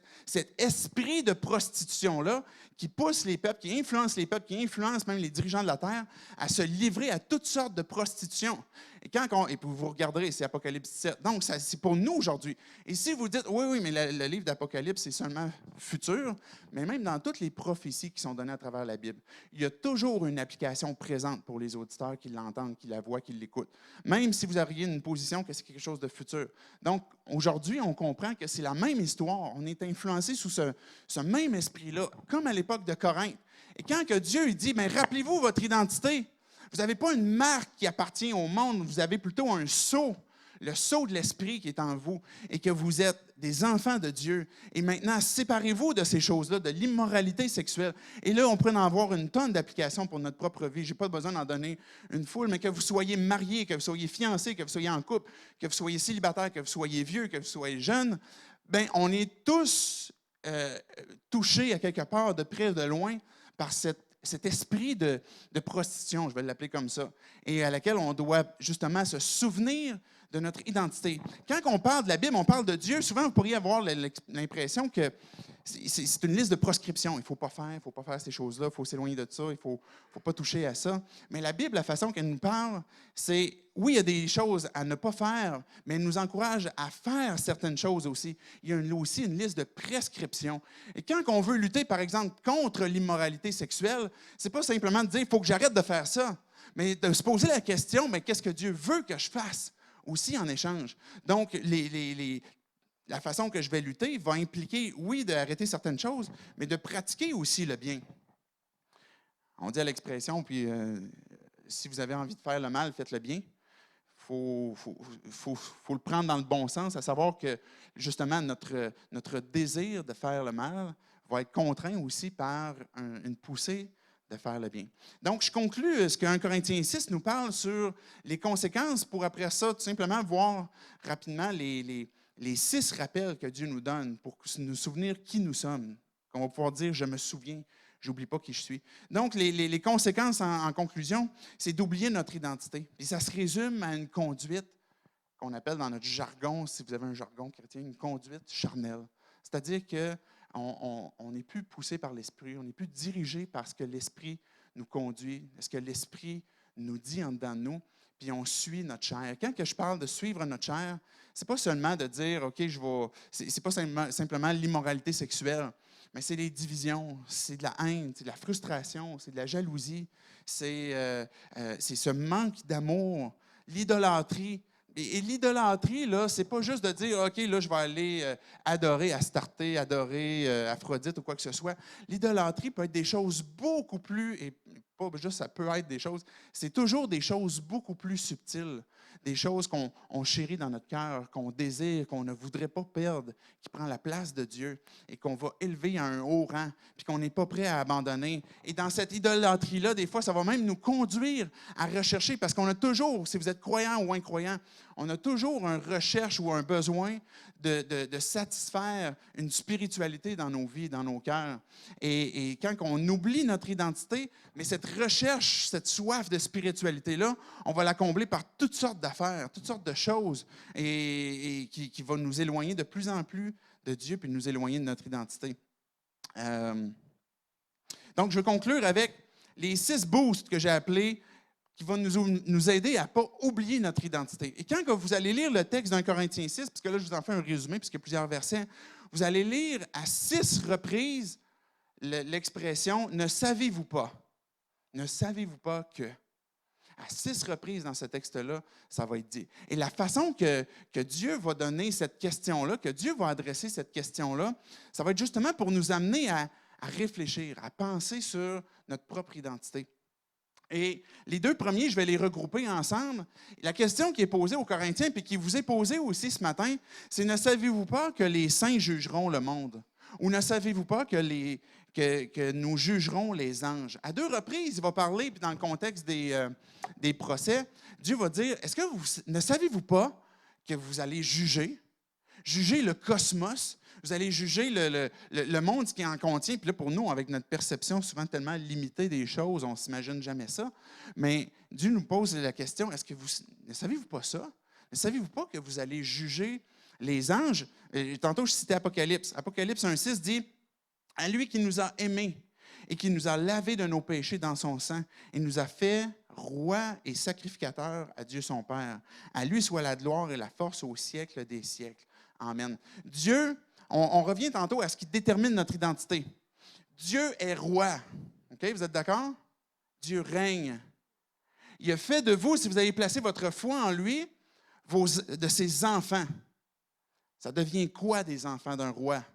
esprit de prostitution-là qui pousse les peuples, qui influence les peuples, qui influence même les dirigeants de la terre à se livrer à toutes sortes de prostitution. Et puis vous regarderez, c'est Apocalypse 17. Donc, c'est pour nous aujourd'hui. Et si vous dites, oui, mais le livre d'Apocalypse, c'est seulement futur, mais même dans toutes les prophéties qui sont données à travers la Bible, il y a toujours une application présente pour les auditeurs qui l'entendent, qui la voient, qui l'écoutent. Même si vous auriez une position que c'est quelque chose de futur. Donc, aujourd'hui, on comprend que c'est la même histoire. On est influencé sous ce même esprit-là, comme à l'époque de Corinthe. Et quand que Dieu il dit, mais rappelez-vous votre identité. Vous n'avez pas une marque qui appartient au monde, vous avez plutôt un sceau, le sceau de l'Esprit qui est en vous, et que vous êtes des enfants de Dieu. Et maintenant, séparez-vous de ces choses-là, de l'immoralité sexuelle. Et là, on pourrait en avoir une tonne d'applications pour notre propre vie. Je n'ai pas besoin d'en donner une foule, mais que vous soyez mariés, que vous soyez fiancés, que vous soyez en couple, que vous soyez célibataire, que vous soyez vieux, que vous soyez jeune, bien, on est tous touchés à quelque part, de près ou de loin, par cet esprit de prostitution, je vais l'appeler comme ça, et à laquelle on doit justement se souvenir de notre identité. Quand on parle de la Bible, on parle de Dieu, souvent vous pourriez avoir l'impression que c'est une liste de proscriptions. Il ne faut pas faire ces choses-là, il faut s'éloigner de ça, il ne faut pas toucher à ça. Mais la Bible, la façon qu'elle nous parle, c'est, oui, il y a des choses à ne pas faire, mais elle nous encourage à faire certaines choses aussi. Il y a aussi une liste de prescriptions. Et quand on veut lutter, par exemple, contre l'immoralité sexuelle, ce n'est pas simplement de dire, il faut que j'arrête de faire ça, mais de se poser la question, mais qu'est-ce que Dieu veut que je fasse aussi en échange? Donc, la façon que je vais lutter va impliquer, oui, d'arrêter certaines choses, mais de pratiquer aussi le bien. On dit à l'expression, puis si vous avez envie de faire le mal, faites le bien. Il faut le prendre dans le bon sens, à savoir que, justement, notre désir de faire le mal va être contraint aussi par une poussée de faire le bien. Donc, je conclus ce que 1 Corinthiens 6 nous parle sur les conséquences pour, après ça, tout simplement voir rapidement les 6 rappels que Dieu nous donne pour nous souvenir qui nous sommes. Qu'on va pouvoir dire, je me souviens, j'oublie pas qui je suis. Donc, les conséquences en conclusion, c'est d'oublier notre identité. Puis ça se résume à une conduite qu'on appelle dans notre jargon, si vous avez un jargon chrétien, une conduite charnelle. C'est-à-dire qu'on n'est plus poussé par l'Esprit, on n'est plus dirigé par ce que l'Esprit nous conduit, ce que l'Esprit nous dit en dedans de nous, puis on suit notre chair. Quand que je parle de suivre notre chair, c'est pas seulement de dire, OK, c'est pas simplement l'immoralité sexuelle, mais c'est les divisions, c'est de la haine, c'est de la frustration, c'est de la jalousie, c'est ce manque d'amour, l'idolâtrie Et l'idolâtrie, là, c'est pas juste de dire, OK, là, je vais aller adorer Astarté, adorer Aphrodite ou quoi que ce soit. L'idolâtrie peut être des choses beaucoup plus, et pas juste ça peut être des choses, c'est toujours des choses beaucoup plus subtiles, des choses qu'on chérit dans notre cœur, qu'on désire, qu'on ne voudrait pas perdre, qui prend la place de Dieu et qu'on va élever à un haut rang, puis qu'on n'est pas prêt à abandonner. Et dans cette idolâtrie-là, des fois, ça va même nous conduire à rechercher, parce qu'on a toujours, si vous êtes croyant ou incroyant, on a toujours une recherche ou un besoin de satisfaire une spiritualité dans nos vies, dans nos cœurs. Et quand on oublie notre identité, mais cette recherche, cette soif de spiritualité-là, on va la combler par toutes sortes d'affaires, toutes sortes de choses, et qui vont nous éloigner de plus en plus de Dieu, puis nous éloigner de notre identité. Donc, je vais conclure avec les 6 boosts que j'ai appelés qui vont nous aider à ne pas oublier notre identité. Et quand vous allez lire le texte d'un Corinthiens 6, parce que là, je vous en fais un résumé, puisqu'il y a plusieurs versets, vous allez lire à 6 reprises l'expression « ne savez-vous pas ». Ne savez-vous pas que? À 6 reprises dans ce texte-là, ça va être dit. Et la façon que Dieu va donner cette question-là, que Dieu va adresser cette question-là, ça va être justement pour nous amener à réfléchir, à penser sur notre propre identité. Et les 2 premiers, je vais les regrouper ensemble. La question qui est posée aux Corinthiens, puis qui vous est posée aussi ce matin, c'est « Ne savez-vous pas que les saints jugeront le monde? » Ou « Ne savez-vous pas que nous jugerons les anges? » À 2 reprises, il va parler, puis dans le contexte des procès, Dieu va dire « Est-ce que ne savez-vous pas que vous allez juger le cosmos? Vous allez juger le monde qui en contient. » Puis là, pour nous, avec notre perception souvent tellement limitée des choses, on ne s'imagine jamais ça. Mais Dieu nous pose la question, est-ce que ne savez-vous pas ça? Ne savez-vous pas que vous allez juger les anges? Et tantôt, je citais Apocalypse. Apocalypse 1,6 dit, « À lui qui nous a aimés et qui nous a lavés de nos péchés dans son sang et nous a fait roi et sacrificateur à Dieu son Père. À lui soit la gloire et la force au siècle des siècles. Amen. » Dieu, on revient tantôt à ce qui détermine notre identité. Dieu est roi. Okay, vous êtes d'accord? Dieu règne. Il a fait de vous, si vous avez placé votre foi en lui, de ses enfants. Ça devient quoi des enfants d'un roi?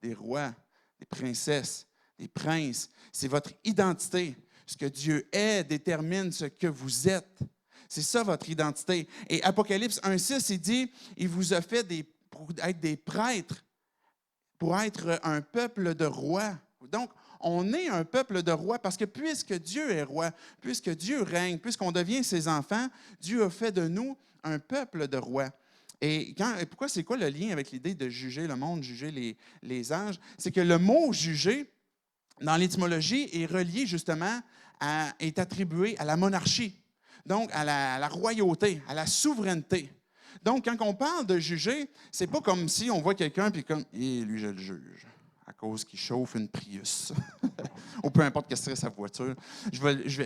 Des rois, des princesses, des princes. C'est votre identité. Ce que Dieu est détermine ce que vous êtes. C'est ça votre identité. Et Apocalypse 1,6, il dit, il vous a fait pour être des prêtres, pour être un peuple de rois. Donc, on est un peuple de rois parce que puisque Dieu est roi, puisque Dieu règne, puisqu'on devient ses enfants, Dieu a fait de nous un peuple de rois. Et pourquoi c'est quoi le lien avec l'idée de juger le monde, juger les anges? C'est que le mot juger, dans l'étymologie, est relié justement est attribué à la monarchie, donc à la royauté, à la souveraineté. Donc, quand on parle de juger, c'est pas comme si on voit quelqu'un puis comme, lui, je le juge, à cause qu'il chauffe une Prius, ou peu importe qu'est-ce que c'est sa voiture.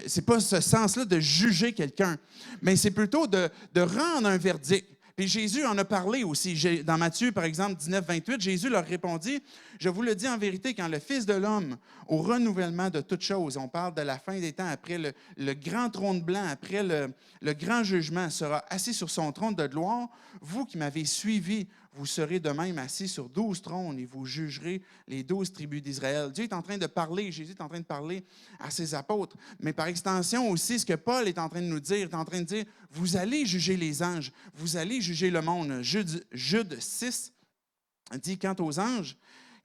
C'est pas ce sens-là de juger quelqu'un, mais c'est plutôt de rendre un verdict. Puis Jésus en a parlé aussi. Dans Matthieu, par exemple, 19, 28, Jésus leur répondit, « Je vous le dis en vérité, quand le Fils de l'homme, au renouvellement de toutes choses, on parle de la fin des temps, après le grand trône blanc, après le grand jugement, sera assis sur son trône de gloire, vous qui m'avez suivi, vous serez de même assis sur 12 trônes et vous jugerez les 12 tribus d'Israël. » Dieu est en train de parler, Jésus est en train de parler à ses apôtres. Mais par extension aussi, ce que Paul est en train de nous dire, il est en train de dire, vous allez juger les anges, vous allez juger le monde. Jude 6 dit, quant aux anges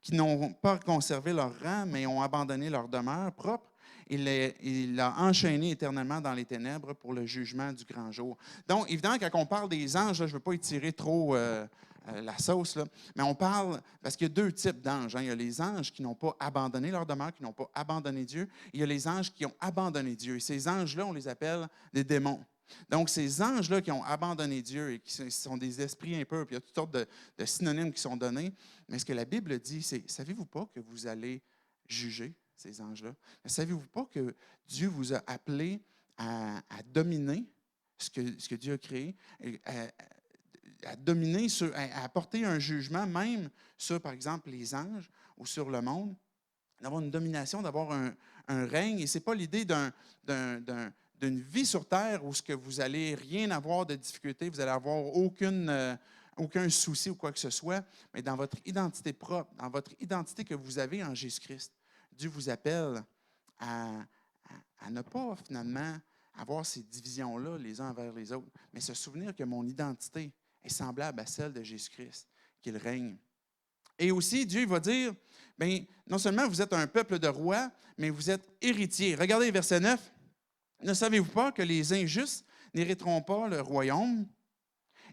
qui n'ont pas conservé leur rang, mais ont abandonné leur demeure propre, il l'a enchaîné éternellement dans les ténèbres pour le jugement du grand jour. Donc, évidemment, quand on parle des anges, là, je ne veux pas étirer trop la sauce, là, mais on parle, parce qu'il y a 2 types d'anges. Hein. Il y a les anges qui n'ont pas abandonné leur demeure, qui n'ont pas abandonné Dieu. Il y a les anges qui ont abandonné Dieu. Et ces anges-là, on les appelle des démons. Donc, ces anges-là qui ont abandonné Dieu et qui sont des esprits impurs, puis il y a toutes sortes de synonymes qui sont donnés. Mais ce que la Bible dit, c'est, savez-vous pas que vous allez juger ces anges-là? Mais savez-vous pas que Dieu vous a appelé à dominer ce que Dieu a créé, à dominer, à apporter un jugement même sur, par exemple, les anges ou sur le monde, d'avoir une domination, d'avoir un règne. Et ce n'est pas l'idée d'une vie sur terre où ce que vous n'allez rien avoir de difficulté, vous allez avoir aucun souci ou quoi que ce soit, mais dans votre identité propre, dans votre identité que vous avez en Jésus-Christ, Dieu vous appelle à ne pas finalement avoir ces divisions-là les uns envers les autres, mais se souvenir que mon identité est semblable à celle de Jésus-Christ, qu'il règne. Et aussi, Dieu va dire, bien, non seulement vous êtes un peuple de rois, mais vous êtes héritiers. Regardez verset 9. Ne savez-vous pas que les injustes n'hériteront pas le royaume?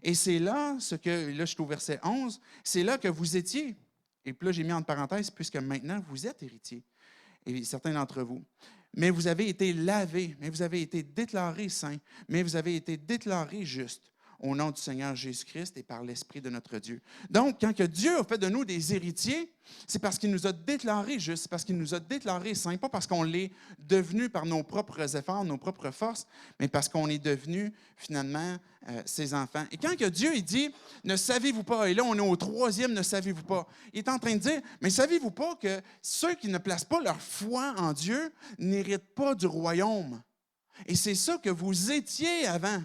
Et c'est là, là je suis au verset 11, c'est là que vous étiez. Et puis là, j'ai mis entre parenthèses, puisque maintenant vous êtes héritiers, et certains d'entre vous. Mais vous avez été lavés, mais vous avez été déclarés saints, mais vous avez été déclarés justes au nom du Seigneur Jésus-Christ et par l'Esprit de notre Dieu. Donc, quand que Dieu a fait de nous des héritiers, c'est parce qu'il nous a déclarés justes, c'est parce qu'il nous a déclarés saints, pas parce qu'on l'est devenu par nos propres efforts, nos propres forces, mais parce qu'on est devenu finalement ses enfants. Et quand que Dieu il dit « Ne savez-vous pas », et là on est au 3e « Ne savez-vous pas », il est en train de dire « Mais savez-vous pas que ceux qui ne placent pas leur foi en Dieu n'héritent pas du royaume? » Et c'est ça que vous étiez avant.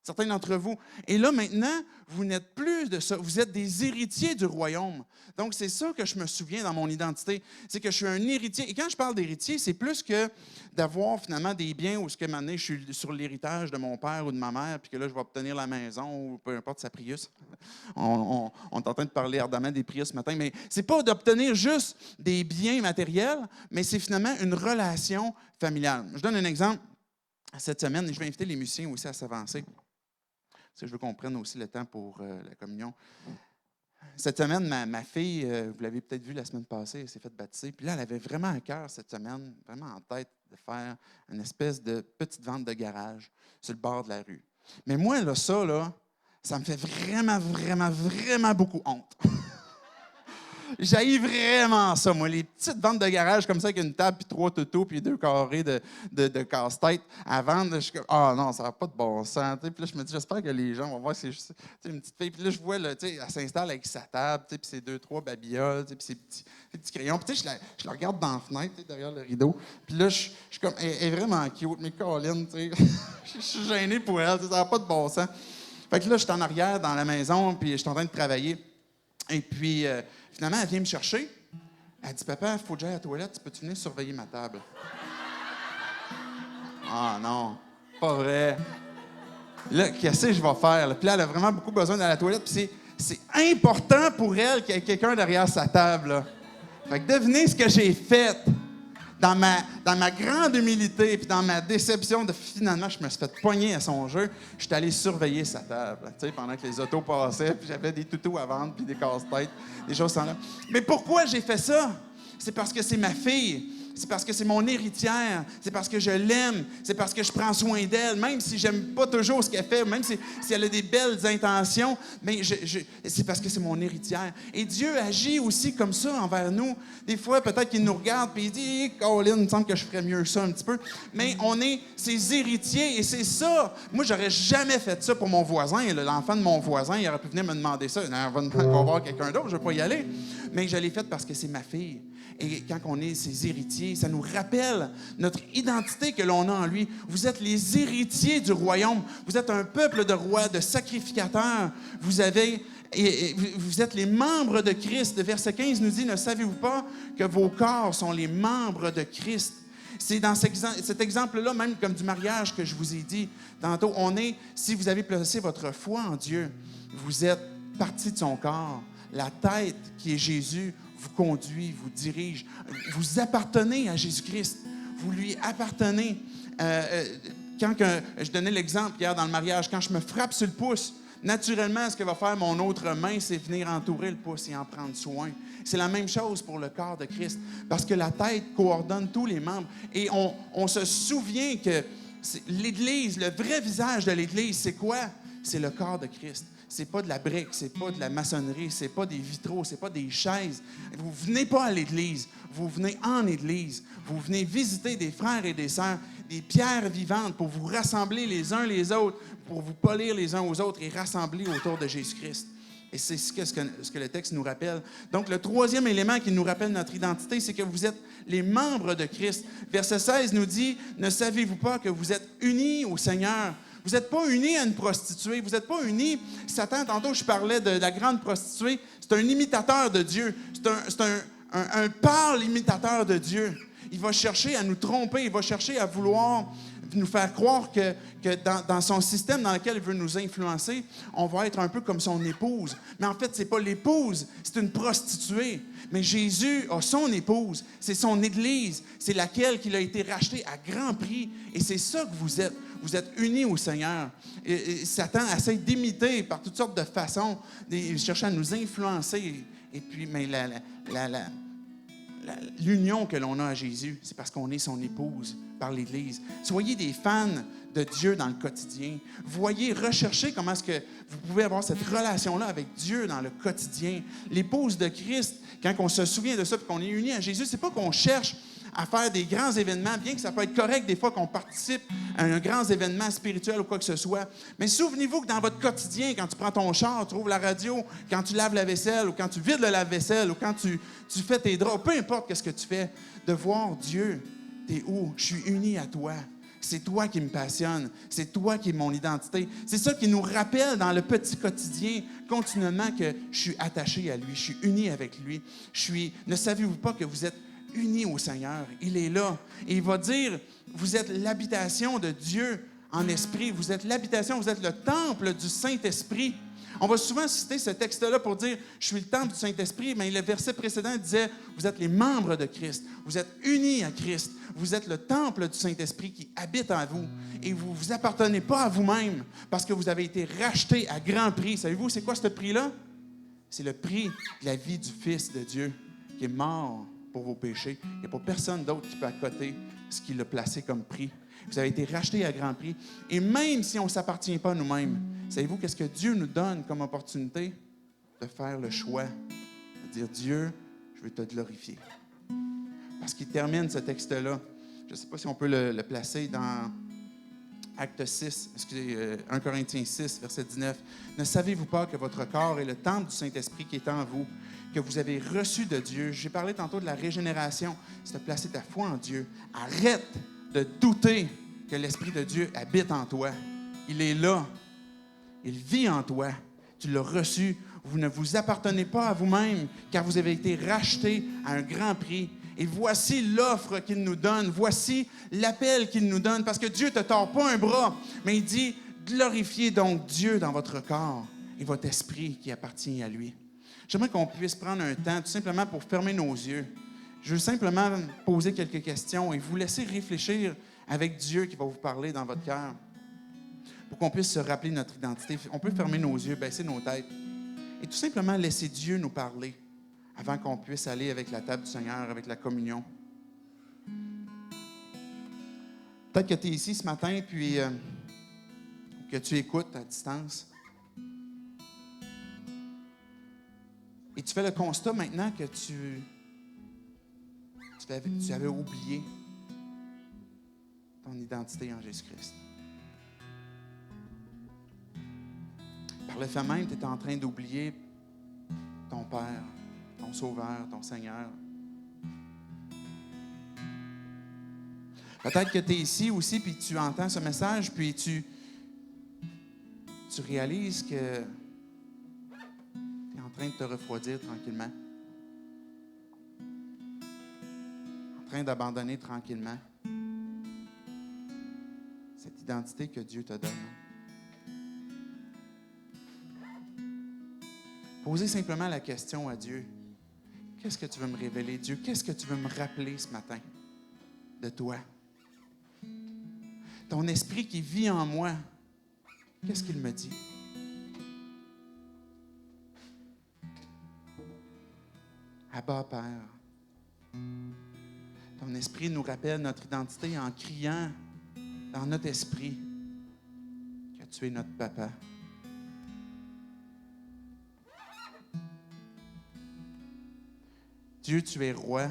Certains d'entre vous. Et là, maintenant, vous n'êtes plus de ça. Vous êtes des héritiers du royaume. Donc, c'est ça que je me souviens dans mon identité. C'est que je suis un héritier. Et quand je parle d'héritier, c'est plus que d'avoir finalement des biens où, à un moment donné, je suis sur l'héritage de mon père ou de ma mère, puis que là, je vais obtenir la maison ou peu importe sa Prius. On est en train de parler ardemment des Prius ce matin, mais c'est pas d'obtenir juste des biens matériels, mais c'est finalement une relation familiale. Je donne un exemple. Cette semaine, et je vais inviter les musiciens aussi à s'avancer. Parce que je veux qu'on prenne aussi le temps pour la communion. Cette semaine, ma fille, vous l'avez peut-être vu la semaine passée, elle s'est faite baptiser. Puis là, elle avait vraiment à cœur cette semaine, vraiment en tête, de faire une espèce de petite vente de garage sur le bord de la rue. Mais moi, là, ça me fait vraiment, vraiment, vraiment beaucoup honte. J'haïs vraiment ça, moi. Les petites ventes de garage comme ça, avec une table, puis 3 toutos, puis 2 carrés de casse-tête à vendre. Je suis comme, ah non, ça n'a pas de bon sens. Puis là, je me dis, j'espère que les gens vont voir que c'est juste une petite fille. Puis là, je vois, là, elle s'installe avec sa table, puis ses 2-3 babioles, puis ses petits crayons. Puis je la regarde dans la fenêtre, derrière le rideau. Puis là, je suis comme, elle est vraiment cute, mais Colin, je suis gêné pour elle, ça n'a pas de bon sens. Fait que là, je suis en arrière dans la maison, puis je suis en train de travailler. Et puis, finalement, elle vient me chercher. Elle dit, « Papa, il faut que j'aille à la toilette. Peux-tu venir surveiller ma table? » Ah non, pas vrai. Là, qu'est-ce que je vais faire? Là? Puis là, elle a vraiment beaucoup besoin d'aller à la toilette. Puis c'est important pour elle qu'il y ait quelqu'un derrière sa table. Là. Fait que devinez ce que j'ai fait. Dans ma grande humilité puis dans ma déception de finalement, je me suis fait pogner à son jeu, je suis allé surveiller sa table, pendant que les autos passaient, puis j'avais des toutous à vendre, puis des casse-têtes, des choses sans là. Mais pourquoi j'ai fait ça? C'est parce que c'est ma fille. C'est parce que c'est mon héritière. C'est parce que je l'aime. C'est parce que je prends soin d'elle. Même si j'aime pas toujours ce qu'elle fait, même si elle a des belles intentions, mais c'est parce que c'est mon héritière. Et Dieu agit aussi comme ça envers nous. Des fois, peut-être qu'il nous regarde et il dit « Colin, il me semble que je ferais mieux ça un petit peu. » Mais on est ses héritiers et c'est ça. Moi, j'aurais jamais fait ça pour mon voisin. L'enfant de mon voisin, il aurait pu venir me demander ça. On va voir quelqu'un d'autre, je ne veux pas y aller. Mais je l'ai fait parce que c'est ma fille. Et quand on est ses héritiers, ça nous rappelle notre identité que l'on a en lui. Vous êtes les héritiers du royaume. Vous êtes un peuple de rois, de sacrificateurs. Vous êtes les membres de Christ. Le verset 15 nous dit, « Ne savez-vous pas que vos corps sont les membres de Christ? » C'est dans cet exemple-là, même comme du mariage que je vous ai dit tantôt, si vous avez placé votre foi en Dieu, vous êtes partie de son corps. La tête qui est Jésus vous conduit, vous dirige. Vous appartenez à Jésus-Christ. Vous lui appartenez. Je donnais l'exemple hier dans le mariage, quand je me frappe sur le pouce, naturellement, ce que va faire mon autre main, c'est venir entourer le pouce et en prendre soin. C'est la même chose pour le corps de Christ, parce que la tête coordonne tous les membres. Et on se souvient que l'Église, le vrai visage de l'Église, c'est quoi? C'est le corps de Christ. C'est pas de la brique, c'est pas de la maçonnerie, c'est pas des vitraux, c'est pas des chaises. Vous venez pas à l'Église, vous venez en Église. Vous venez visiter des frères et des sœurs, des pierres vivantes pour vous rassembler les uns les autres, pour vous polir les uns aux autres et rassembler autour de Jésus-Christ. Et c'est ce que le texte nous rappelle. Donc, le troisième élément qui nous rappelle notre identité, c'est que vous êtes les membres de Christ. Verset 16 nous dit, « Ne savez-vous pas que vous êtes unis au Seigneur? » Vous n'êtes pas unis à une prostituée. Vous n'êtes pas unis... Satan, tantôt, je parlais de la grande prostituée. C'est un imitateur de Dieu. C'est un pâle imitateur de Dieu. Il va chercher à nous tromper. Il va chercher à vouloir nous faire croire que dans son système dans lequel il veut nous influencer, on va être un peu comme son épouse. Mais en fait, ce n'est pas l'épouse, c'est une prostituée. Mais Jésus a son épouse, c'est son Église, c'est laquelle qu'il a été racheté à grand prix. Et c'est ça que vous êtes. Vous êtes unis au Seigneur. Et Satan essaie d'imiter par toutes sortes de façons, il cherche à nous influencer. Et puis, mais l'union que l'on a à Jésus, c'est parce qu'on est son épouse par l'Église. Soyez des fans de Dieu dans le quotidien. Voyez, recherchez comment est-ce que vous pouvez avoir cette relation-là avec Dieu dans le quotidien. L'épouse de Christ, quand on se souvient de ça et qu'on est unis à Jésus, c'est pas qu'on cherche à faire des grands événements, bien que ça peut être correct des fois qu'on participe à un grand événement spirituel ou quoi que ce soit. Mais souvenez-vous que dans votre quotidien, quand tu prends ton char, tu ouvres la radio, quand tu laves la vaisselle ou quand tu vides le lave-vaisselle ou quand tu fais tes draps, peu importe qu'est-ce que tu fais, de voir Dieu, t'es où? Je suis uni à toi. C'est toi qui me passionne. C'est toi qui es mon identité. C'est ça qui nous rappelle dans le petit quotidien continuellement que je suis attaché à lui, je suis uni avec lui. Ne savez-vous pas que vous êtes unis au Seigneur? Il est là. Et il va dire, vous êtes l'habitation de Dieu en esprit. Vous êtes l'habitation, vous êtes le temple du Saint-Esprit. On va souvent citer ce texte-là pour dire « Je suis le temple du Saint-Esprit », mais le verset précédent disait « Vous êtes les membres de Christ, vous êtes unis à Christ, vous êtes le temple du Saint-Esprit qui habite en vous et vous ne vous appartenez pas à vous-même parce que vous avez été rachetés à grand prix. » Savez-vous, c'est quoi ce prix-là? C'est le prix de la vie du Fils de Dieu qui est mort pour vos péchés. Il n'y a pas personne d'autre qui peut accoter ce qu'il a placé comme prix. Vous avez été rachetés à grand prix. Et même si on ne s'appartient pas à nous-mêmes, savez-vous qu'est-ce que Dieu nous donne comme opportunité? De faire le choix, de dire, Dieu, je veux te glorifier. Parce qu'il termine ce texte-là. Je ne sais pas si on peut le placer dans Acte 6, 1 Corinthiens 6, verset 19. « Ne savez-vous pas que votre corps est le temple du Saint-Esprit qui est en vous, que vous avez reçu de Dieu? » J'ai parlé tantôt de la régénération. C'est de placer ta foi en Dieu. Arrête de douter que l'Esprit de Dieu habite en toi. Il est là. Il vit en toi. Tu l'as reçu. Vous ne vous appartenez pas à vous-même, car vous avez été rachetés à un grand prix. Et voici l'offre qu'il nous donne. Voici l'appel qu'il nous donne. Parce que Dieu ne te tord pas un bras, mais il dit, glorifiez donc Dieu dans votre corps et votre esprit qui appartient à lui. J'aimerais qu'on puisse prendre un temps tout simplement pour fermer nos yeux. Je veux simplement poser quelques questions et vous laisser réfléchir avec Dieu qui va vous parler dans votre cœur pour qu'on puisse se rappeler notre identité. On peut fermer nos yeux, baisser nos têtes et tout simplement laisser Dieu nous parler avant qu'on puisse aller avec la table du Seigneur, avec la communion. Peut-être que tu es ici ce matin puis que tu écoutes à distance. Et tu fais le constat maintenant que tu avais oublié ton identité en Jésus-Christ. Par le fait même, tu es en train d'oublier ton Père, ton Sauveur, ton Seigneur. Peut-être que tu es ici aussi, puis tu entends ce message, puis tu réalises que tu es en train de te refroidir tranquillement. En train d'abandonner tranquillement cette identité que Dieu te donne. Posez simplement la question à Dieu. Qu'est-ce que tu veux me révéler, Dieu? Qu'est-ce que tu veux me rappeler ce matin de toi? Ton esprit qui vit en moi, qu'est-ce qu'il me dit? Abba, Père. Ton esprit nous rappelle notre identité en criant dans notre esprit que tu es notre papa. Dieu, tu es roi.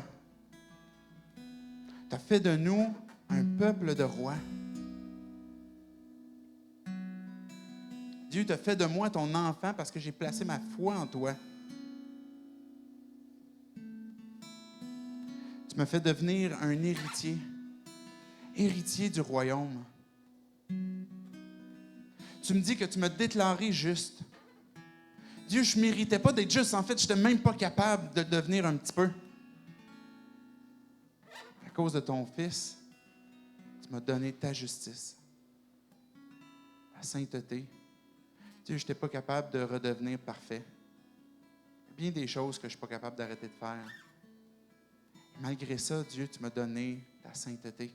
Tu as fait de nous un peuple de rois. Dieu t'a fait de moi ton enfant parce que j'ai placé ma foi en toi. Tu m'as fait devenir un héritier, héritier du royaume. Tu me dis que tu m'as déclaré juste. Dieu, je ne méritais pas d'être juste. En fait, je n'étais même pas capable de le devenir un petit peu. À cause de ton Fils, tu m'as donné ta justice, ta sainteté. Dieu, je n'étais pas capable de redevenir parfait. Il y a bien des choses que je ne suis pas capable d'arrêter de faire. Malgré ça, Dieu, tu m'as donné ta sainteté.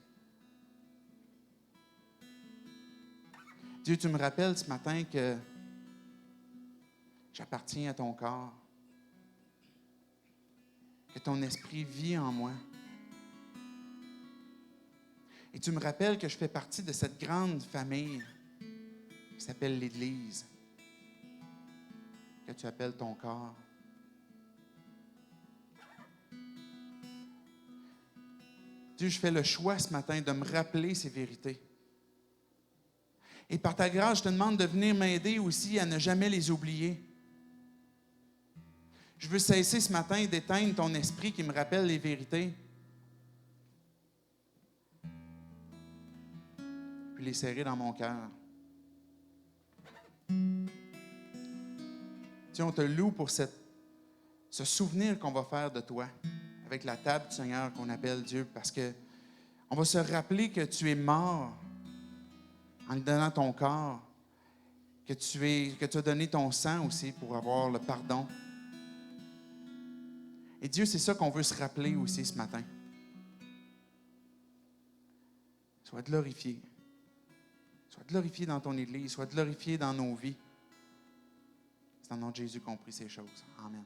Dieu, tu me rappelles ce matin que j'appartiens à ton corps, que ton esprit vit en moi. Et tu me rappelles que je fais partie de cette grande famille qui s'appelle l'Église, que tu appelles ton corps. Dieu, je fais le choix ce matin de me rappeler ces vérités. Et par ta grâce, je te demande de venir m'aider aussi à ne jamais les oublier. Je veux cesser ce matin d'éteindre ton esprit qui me rappelle les vérités, puis les serrer dans mon cœur. Dieu, on te loue pour ce souvenir qu'on va faire de toi avec la table du Seigneur qu'on appelle Dieu, parce que on va se rappeler que tu es mort en donnant ton corps, que tu as donné ton sang aussi pour avoir le pardon. Et Dieu, c'est ça qu'on veut se rappeler aussi ce matin. Sois glorifié. Sois glorifié dans ton Église. Sois glorifié dans nos vies. C'est dans le nom de Jésus qu'on prie ces choses. Amen.